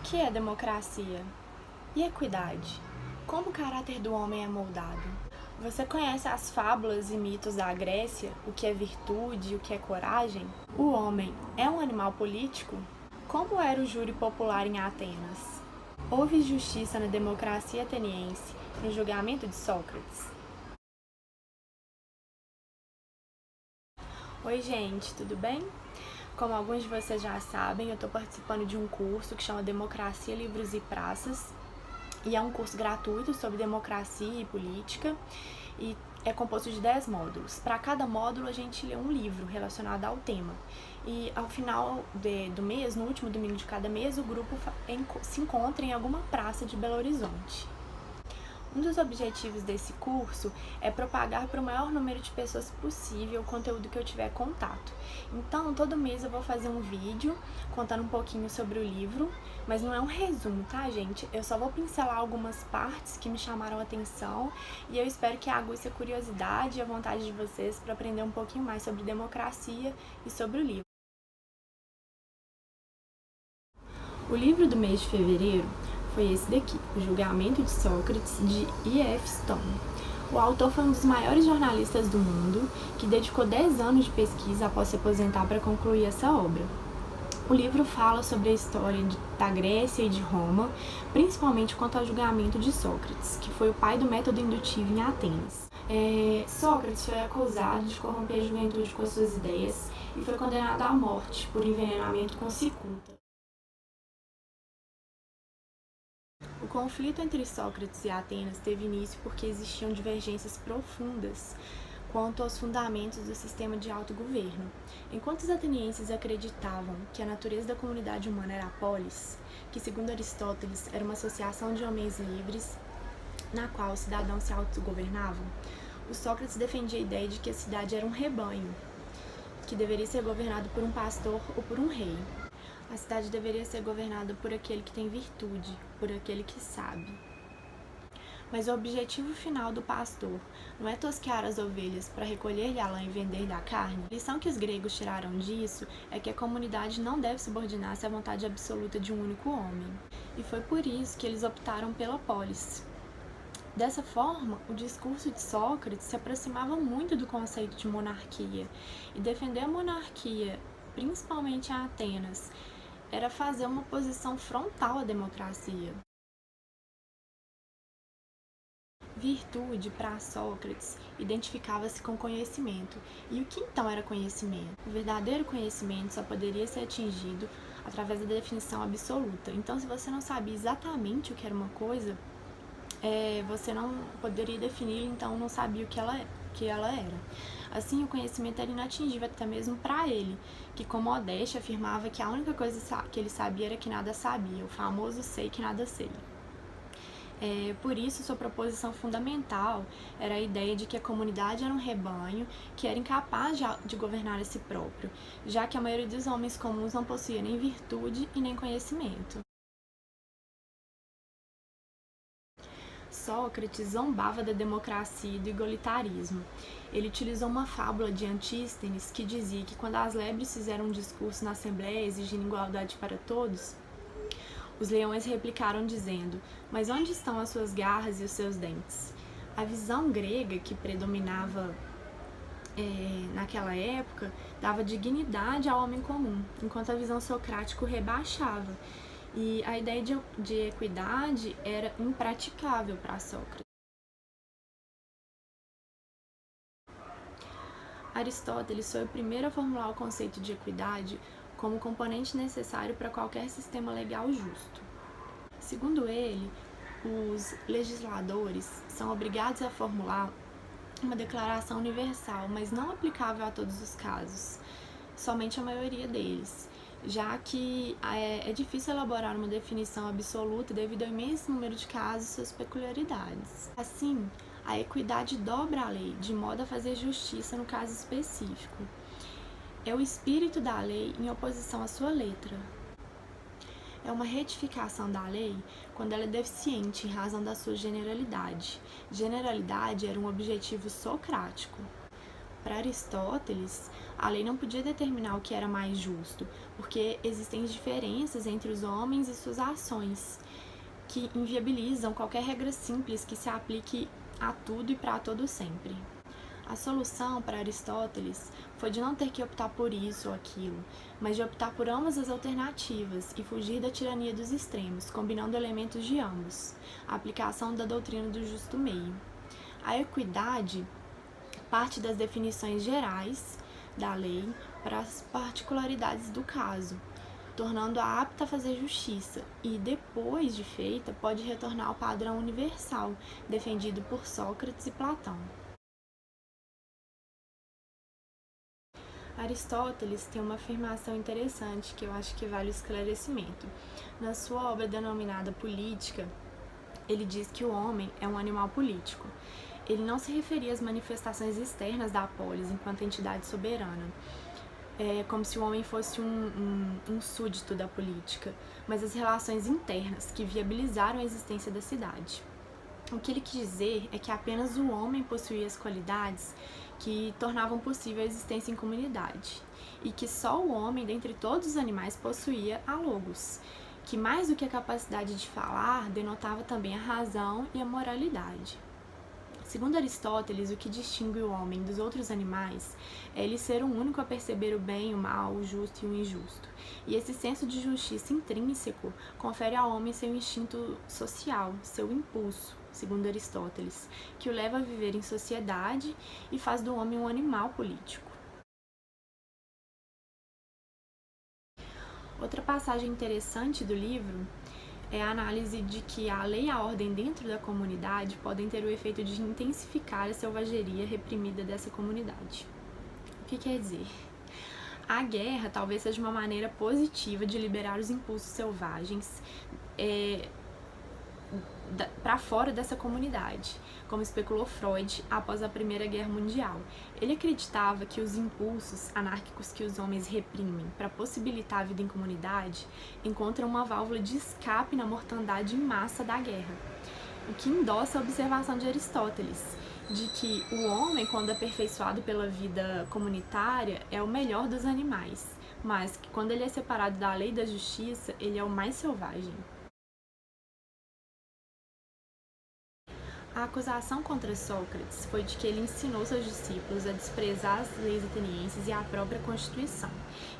que é democracia? E equidade? Como o caráter do homem é moldado? Você conhece as fábulas e mitos da Grécia? O que é virtude e o que é coragem? O homem é um animal político? Como era o júri popular em Atenas? Houve justiça na democracia ateniense no julgamento de Sócrates? Oi, gente, tudo bem? Como alguns de vocês já sabem, eu estou participando de um curso que chama Democracia, Livros e Praças, e é um curso gratuito sobre democracia e política, e é composto de 10 módulos. Para cada módulo, a gente lê um livro relacionado ao tema. E ao final do mês, no último domingo de cada mês, o grupo se encontra em alguma praça de Belo Horizonte. Um dos objetivos desse curso é propagar para o maior número de pessoas possível o conteúdo que eu tiver contato. Então, todo mês eu vou fazer um vídeo contando um pouquinho sobre o livro, mas não é um resumo, tá, gente? Eu só vou pincelar algumas partes que me chamaram a atenção e eu espero que aguce a curiosidade e a vontade de vocês para aprender um pouquinho mais sobre democracia e sobre o livro. O livro do mês de fevereiro foi esse daqui, O Julgamento de Sócrates, de E.F. Stone. O autor foi um dos maiores jornalistas do mundo, que dedicou 10 anos de pesquisa após se aposentar para concluir essa obra. O livro fala sobre a história da Grécia e de Roma, principalmente quanto ao julgamento de Sócrates, que foi o pai do método indutivo em Atenas. Sócrates foi acusado de corromper a juventude com as suas ideias e foi condenado à morte por envenenamento com cicuta. O conflito entre Sócrates e Atenas teve início porque existiam divergências profundas quanto aos fundamentos do sistema de autogoverno. Enquanto os atenienses acreditavam que a natureza da comunidade humana era a polis, que segundo Aristóteles era uma associação de homens livres na qual os cidadãos se autogovernavam, o Sócrates defendia a ideia de que a cidade era um rebanho, que deveria ser governado por um pastor ou por um rei. A cidade deveria ser governada por aquele que tem virtude, por aquele que sabe. Mas o objetivo final do pastor não é tosquear as ovelhas para recolher-lhe a lã e vender-lhe a carne. A lição que os gregos tiraram disso é que a comunidade não deve subordinar-se à vontade absoluta de um único homem. E foi por isso que eles optaram pela polis. Dessa forma, o discurso de Sócrates se aproximava muito do conceito de monarquia, e defender a monarquia, principalmente em Atenas, era fazer uma oposição frontal à democracia. Virtude, para Sócrates, identificava-se com conhecimento. E o que então era conhecimento? O verdadeiro conhecimento só poderia ser atingido através da definição absoluta. Então, se você não sabia exatamente o que era uma coisa, você não poderia definir, então não sabia o que ela era. Assim, o conhecimento era inatingível até mesmo para ele, que com modéstia afirmava que a única coisa que ele sabia era que nada sabia, o famoso sei que nada sei. Por isso, sua proposição fundamental era a ideia de que a comunidade era um rebanho que era incapaz de governar a si próprio, já que a maioria dos homens comuns não possuía nem virtude e nem conhecimento. Sócrates zombava da democracia e do igualitarismo. Ele utilizou uma fábula de Antístenes que dizia que quando as lebres fizeram um discurso na Assembleia exigindo igualdade para todos, os leões replicaram dizendo: mas onde estão as suas garras e os seus dentes? A visão grega que predominava naquela época dava dignidade ao homem comum, enquanto a visão socrática o rebaixava. E a ideia de equidade era impraticável para Sócrates. Aristóteles foi o primeiro a formular o conceito de equidade como componente necessário para qualquer sistema legal justo. Segundo ele, os legisladores são obrigados a formular uma declaração universal, mas não aplicável a todos os casos, somente a maioria deles, já que é difícil elaborar uma definição absoluta devido ao imenso número de casos e suas peculiaridades. Assim, a equidade dobra a lei, de modo a fazer justiça no caso específico. É o espírito da lei em oposição à sua letra. É uma retificação da lei quando ela é deficiente em razão da sua generalidade. Generalidade era um objetivo socrático. para Aristóteles, a lei não podia determinar o que era mais justo, porque existem diferenças entre os homens e suas ações, que inviabilizam qualquer regra simples que se aplique a tudo e para todo sempre. A solução para Aristóteles foi de não ter que optar por isso ou aquilo, mas de optar por ambas as alternativas e fugir da tirania dos extremos, combinando elementos de ambos, a aplicação da doutrina do justo meio. A equidade parte das definições gerais da lei para as particularidades do caso, tornando-a apta a fazer justiça, e depois de feita, pode retornar ao padrão universal, defendido por Sócrates e Platão. Aristóteles tem uma afirmação interessante que eu acho que vale o esclarecimento. Na sua obra denominada Política, ele diz que o homem é um animal político. Ele não se referia às manifestações externas da polis enquanto entidade soberana, como se o homem fosse um súdito da política, mas as relações internas que viabilizaram a existência da cidade. O que ele quis dizer é que apenas o homem possuía as qualidades que tornavam possível a existência em comunidade, e que só o homem, dentre todos os animais, possuía a logos, que mais do que a capacidade de falar, denotava também a razão e a moralidade. Segundo Aristóteles, o que distingue o homem dos outros animais é ele ser o único a perceber o bem, o mal, o justo e o injusto. E esse senso de justiça intrínseco confere ao homem seu instinto social, seu impulso, segundo Aristóteles, que o leva a viver em sociedade e faz do homem um animal político. Outra passagem interessante do livro é a análise de que a lei e a ordem dentro da comunidade podem ter o efeito de intensificar a selvageria reprimida dessa comunidade. O que quer dizer? A guerra talvez seja uma maneira positiva de liberar os impulsos selvagens para fora dessa comunidade, como especulou Freud após a Primeira Guerra Mundial. Ele acreditava que os impulsos anárquicos que os homens reprimem para possibilitar a vida em comunidade encontram uma válvula de escape na mortandade em massa da guerra, o que endossa a observação de Aristóteles, de que o homem, quando aperfeiçoado pela vida comunitária, é o melhor dos animais, mas que quando ele é separado da lei e da justiça, ele é o mais selvagem. A acusação contra Sócrates foi de que ele ensinou seus discípulos a desprezar as leis atenienses e a própria Constituição,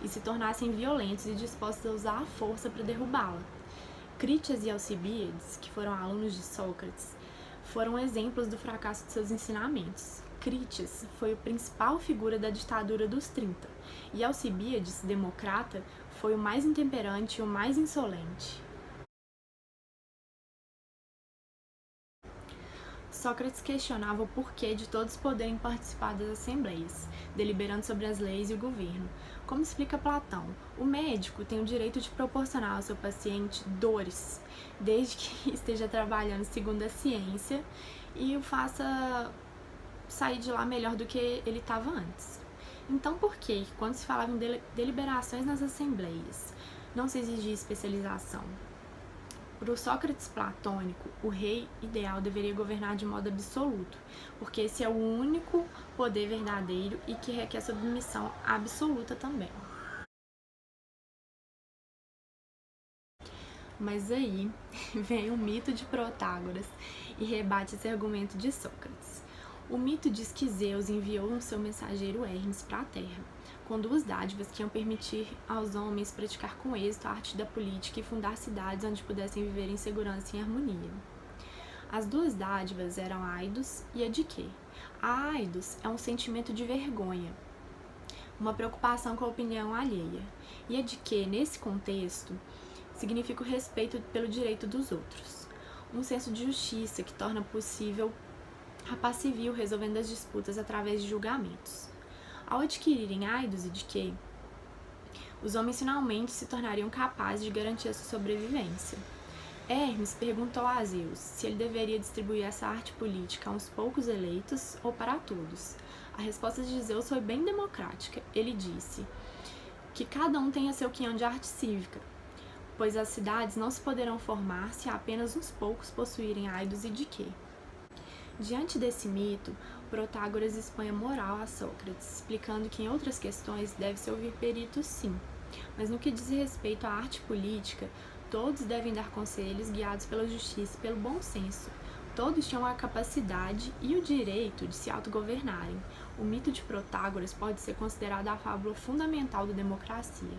e se tornassem violentos e dispostos a usar a força para derrubá-la. Crítias e Alcibíades, que foram alunos de Sócrates, foram exemplos do fracasso de seus ensinamentos. Crítias foi a principal figura da ditadura dos 30, e Alcibíades, democrata, foi o mais intemperante e o mais insolente. Sócrates questionava o porquê de todos poderem participar das assembleias, deliberando sobre as leis e o governo. Como explica Platão, o médico tem o direito de proporcionar ao seu paciente dores, desde que esteja trabalhando segundo a ciência e o faça sair de lá melhor do que ele estava antes. Então, por que, quando se falava em deliberações nas assembleias, não se exigia especialização? Para o Sócrates platônico, o rei ideal deveria governar de modo absoluto, porque esse é o único poder verdadeiro e que requer submissão absoluta também. Mas aí vem o mito de Protágoras e rebate esse argumento de Sócrates. O mito diz que Zeus enviou um seu mensageiro Hermes para a Terra, com 2 dádivas que iam permitir aos homens praticar com êxito a arte da política e fundar cidades onde pudessem viver em segurança e em harmonia. As 2 dádivas eram a aidos e a diquê. A aidos é um sentimento de vergonha, uma preocupação com a opinião alheia, e a diquê, nesse contexto, significa o respeito pelo direito dos outros, um senso de justiça que torna possível a paz civil resolvendo as disputas através de julgamentos. Ao adquirirem aidos e diquê, os homens finalmente se tornariam capazes de garantir a sua sobrevivência. Hermes perguntou a Zeus se ele deveria distribuir essa arte política a uns poucos eleitos ou para todos. A resposta de Zeus foi bem democrática. Ele disse que cada um tenha seu quinhão de arte cívica, pois as cidades não se poderão formar se apenas uns poucos possuírem aidos e diquê. Diante desse mito, Protágoras expõe a moral a Sócrates, explicando que em outras questões deve-se ouvir peritos sim, mas no que diz respeito à arte política, todos devem dar conselhos guiados pela justiça e pelo bom senso. Todos tinham a capacidade e o direito de se autogovernarem. O mito de Protágoras pode ser considerado a fábula fundamental da democracia.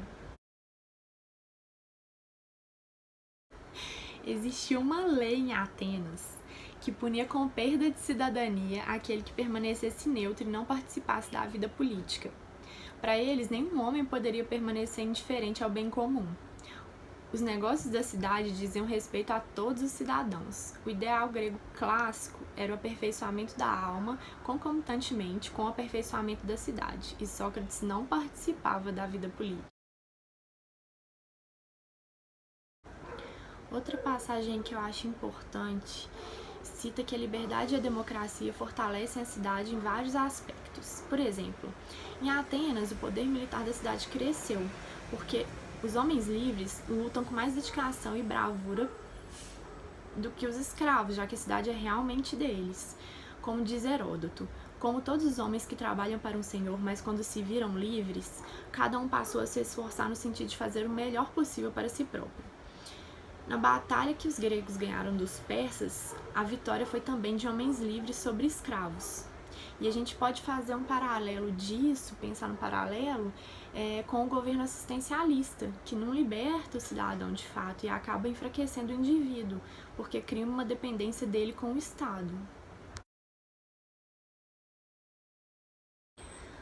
Existia uma lei em Atenas que punia com perda de cidadania aquele que permanecesse neutro e não participasse da vida política. Para eles, nenhum homem poderia permanecer indiferente ao bem comum. Os negócios da cidade diziam respeito a todos os cidadãos. O ideal grego clássico era o aperfeiçoamento da alma concomitantemente com o aperfeiçoamento da cidade, e Sócrates não participava da vida política. Outra passagem que eu acho importante cita que a liberdade e a democracia fortalecem a cidade em vários aspectos. Por exemplo, em Atenas, o poder militar da cidade cresceu, porque os homens livres lutam com mais dedicação e bravura do que os escravos, já que a cidade é realmente deles. Como diz Heródoto, como todos os homens que trabalham para um senhor, mas quando se viram livres, cada um passou a se esforçar no sentido de fazer o melhor possível para si próprio. Na batalha que os gregos ganharam dos persas, a vitória foi também de homens livres sobre escravos. E a gente pode fazer um paralelo disso, pensar no paralelo, com o governo assistencialista, que não liberta o cidadão de fato e acaba enfraquecendo o indivíduo, porque cria uma dependência dele com o Estado.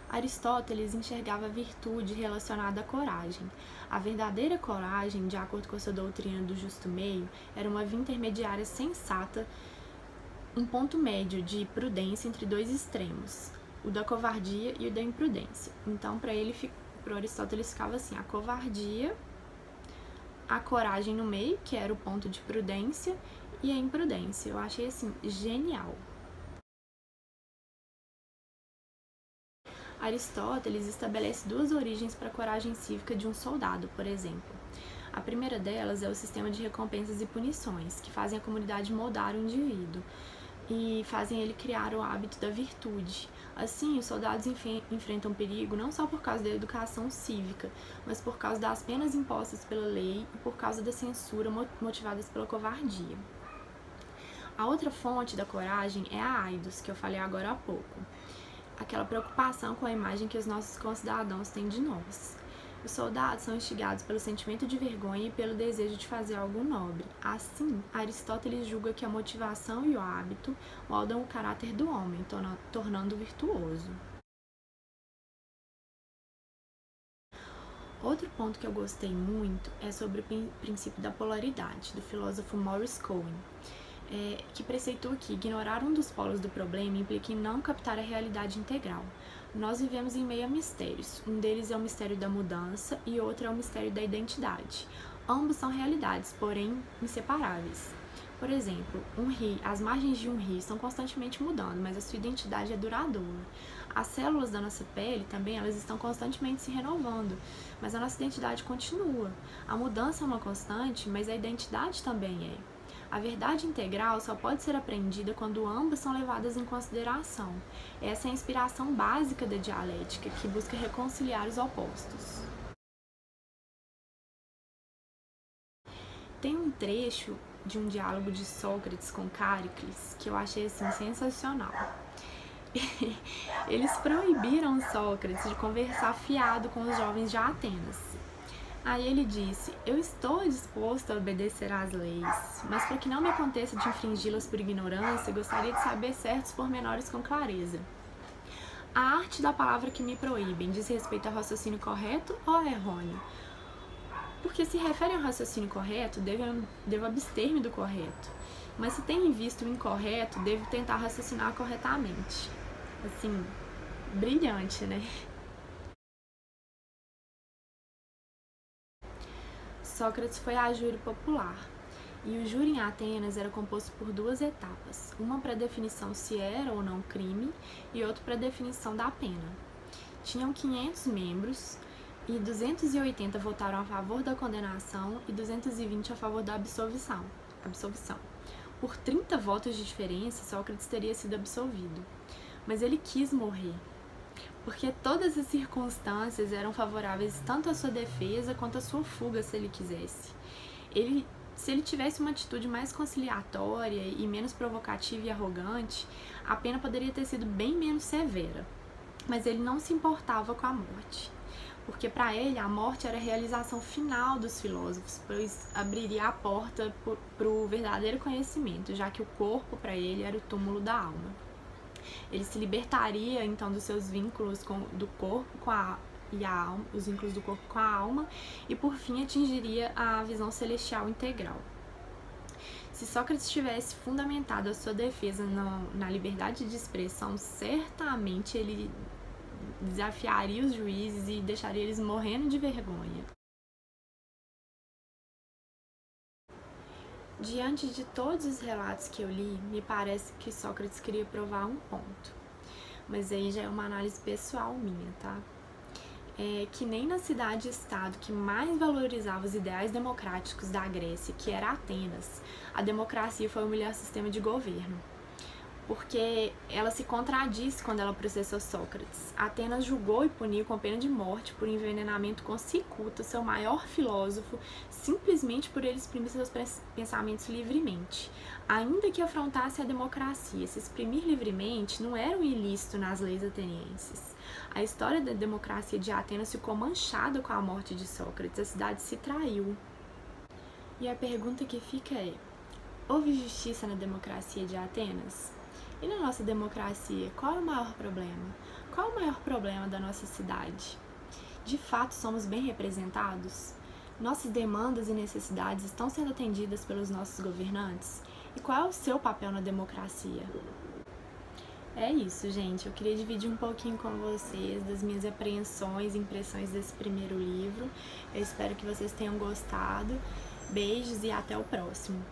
Aristóteles enxergava a virtude relacionada à coragem. A verdadeira coragem, de acordo com a sua doutrina do justo meio, era uma via intermediária sensata, um ponto médio de prudência entre dois extremos, o da covardia e o da imprudência. Então, para Aristóteles ficava assim, a covardia, a coragem no meio, que era o ponto de prudência, e a imprudência. Eu achei assim, genial. Aristóteles estabelece duas origens para a coragem cívica de um soldado, por exemplo. A primeira delas é o sistema de recompensas e punições, que fazem a comunidade moldar o indivíduo e fazem ele criar o hábito da virtude. Assim, os soldados enfrentam perigo não só por causa da educação cívica, mas por causa das penas impostas pela lei e por causa da censura motivadas pela covardia. A outra fonte da coragem é a aidos, que eu falei agora há pouco. Aquela preocupação com a imagem que os nossos concidadãos têm de nós. Os soldados são instigados pelo sentimento de vergonha e pelo desejo de fazer algo nobre. Assim, Aristóteles julga que a motivação e o hábito moldam o caráter do homem, tornando-o virtuoso. Outro ponto que eu gostei muito é sobre o princípio da polaridade, do filósofo Maurice Cohen, que preceitua que ignorar um dos polos do problema implica em não captar a realidade integral. Nós vivemos em meio a mistérios. Um deles é o mistério da mudança e outro é o mistério da identidade. Ambos são realidades, porém inseparáveis. Por exemplo, as margens de um rio estão constantemente mudando, mas a sua identidade é duradoura. As células da nossa pele também, elas estão constantemente se renovando, mas a nossa identidade continua. A mudança é uma constante, mas a identidade também é. A verdade integral só pode ser aprendida quando ambas são levadas em consideração. Essa é a inspiração básica da dialética, que busca reconciliar os opostos. Tem um trecho de um diálogo de Sócrates com Cáricles que eu achei assim sensacional. Eles proibiram Sócrates de conversar fiado com os jovens de Atenas. Aí ele disse, eu estou disposto a obedecer às leis, mas para que não me aconteça de infringi-las por ignorância, gostaria de saber certos pormenores com clareza. A arte da palavra que me proíbem diz respeito ao raciocínio correto ou errôneo? Porque se refere ao raciocínio correto, devo abster-me do correto. Mas se tem em vista o incorreto, devo tentar raciocinar corretamente. Assim, brilhante, né? Sócrates foi a júri popular, e o júri em Atenas era composto por duas etapas, uma para definição se era ou não crime e outra para definição da pena. Tinham 500 membros e 280 votaram a favor da condenação e 220 a favor da absolvição. Por 30 votos de diferença, Sócrates teria sido absolvido. mas ele quis morrer, porque todas as circunstâncias eram favoráveis tanto à sua defesa quanto à sua fuga, se ele quisesse. Se ele tivesse uma atitude mais conciliatória e menos provocativa e arrogante, a pena poderia ter sido bem menos severa. Mas ele não se importava com a morte, porque para ele a morte era a realização final dos filósofos, pois abriria a porta para o verdadeiro conhecimento, já que o corpo para ele era o túmulo da alma. Ele se libertaria então dos seus vínculos do corpo com a alma, os vínculos do corpo com a alma, e por fim atingiria a visão celestial integral. Se Sócrates tivesse fundamentado a sua defesa na liberdade de expressão, certamente ele desafiaria os juízes e deixaria eles morrendo de vergonha. Diante de todos os relatos que eu li, me parece que Sócrates queria provar um ponto, mas aí já é uma análise pessoal minha, tá? É que nem na cidade-estado que mais valorizava os ideais democráticos da Grécia, que era Atenas, a democracia foi o melhor sistema de governo, porque ela se contradiz quando ela processou Sócrates. Atenas julgou e puniu com pena de morte por envenenamento com cicuta seu maior filósofo, simplesmente por ele exprimir seus pensamentos livremente. Ainda que afrontasse a democracia, se exprimir livremente não era um ilícito nas leis atenienses. A história da democracia de Atenas ficou manchada com a morte de Sócrates, a cidade se traiu. E a pergunta que fica é: houve justiça na democracia de Atenas? E na nossa democracia, qual é o maior problema? Qual é o maior problema da nossa cidade? De fato, somos bem representados? Nossas demandas e necessidades estão sendo atendidas pelos nossos governantes? E qual é o seu papel na democracia? É isso, gente. Eu queria dividir um pouquinho com vocês das minhas apreensões e impressões desse primeiro livro. Eu espero que vocês tenham gostado. Beijos e até o próximo!